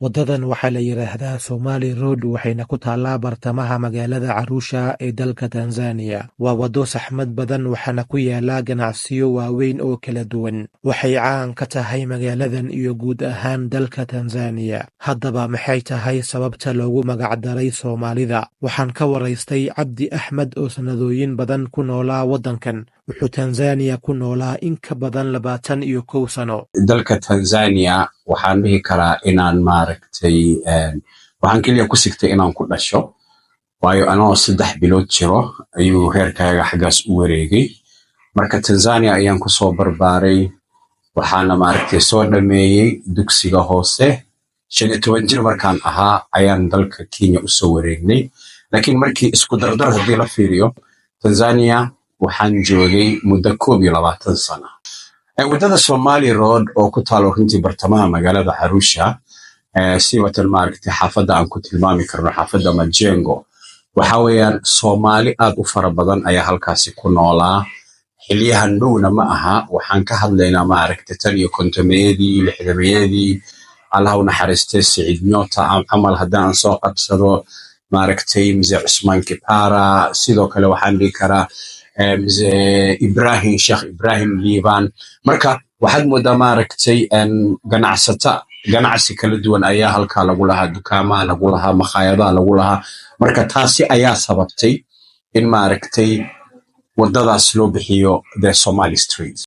Wadadan waxaa la yiraahdaa Somali Road waxayna ku taallaa bartamaha magaalada Arusha ee dalka Tanzania. Waa wado saxmad badan waxaana ku yaala ganacsiyo waaweyn oo kala duwan. Waxay caan ka tahay magaaladan iyo guud ahaan dalka Tanzania. Haddaba maxay tahay sababta loogu magac daray Soomaalida? Waxaan ka waraystay Cabdi Axmed oo sanadooyin badan ku noolaa wadankan. Wuxuu Tanzania ku noolaa in ka badan 21 sano. dalka Tanzania waxaan dhihi karaa inaan maaragtay waxaan kaliya ku sigtay inaan ku dhasho waayo anoo 3 bilood jiro ayuu heerkayga xaggaas u wareegay marka Tanzania ayaan ku soo barbaaray waxaana maaragtay soo dhameeyay dugsiga hoose 15 jir markaan ahaa ayaan dalka Kenya u soo wareegnay laakiin markii isku dardar hadii la fiiriyo Tanzania waxaan joogay muddo 22 sano wadada Somali Road oo ku taalo runtii bartamaha magaalada Arusha si watan maaragtay xaafadda aan ku tilmaami karno xaafadda Majengo waxa weeyaan Soomaali aad u fara badan ayaa halkaas ku noolaa xiliyahan dhowna ma aha waxaan ka hadlaynaa maaragtay tan iyo kontomeedii lixdameedii Allah u naxariistay Saciid Nyota amal haddaan soo qabsado maaragtay Mzee Cusmaan Kipara sidoo kale waxaan dhihi karaa Mzee Ibrahim Sheikh Ibrahim Liban marka waxaad moodaa maaragtay ganacsi kala duwan ayaa halka lagu lahaa dukaamaha lagu lahaa makhaayadaha lagu lahaa marka taasi ayaa sababtay in maaragtay wadadaas loo bixiyo the Somali Street